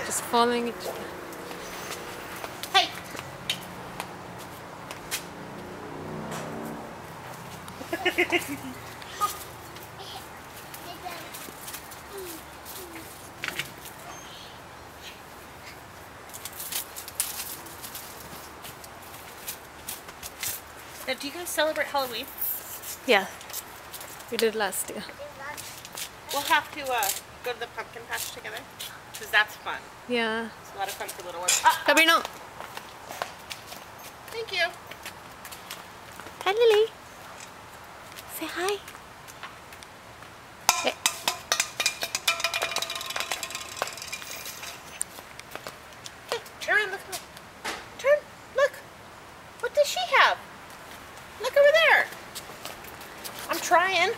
Just following each other. Hey! Now, do you guys celebrate Halloween? Yeah, we did last year. We'll have to go to the pumpkin patch together, because that's fun. Yeah. It's a lot of fun for little ones. Sabrina. Thank you. Hi, Lily. Say hi. Hey. Hey, turn around, look. Turn, look. What does she have? Look over there. I'm trying.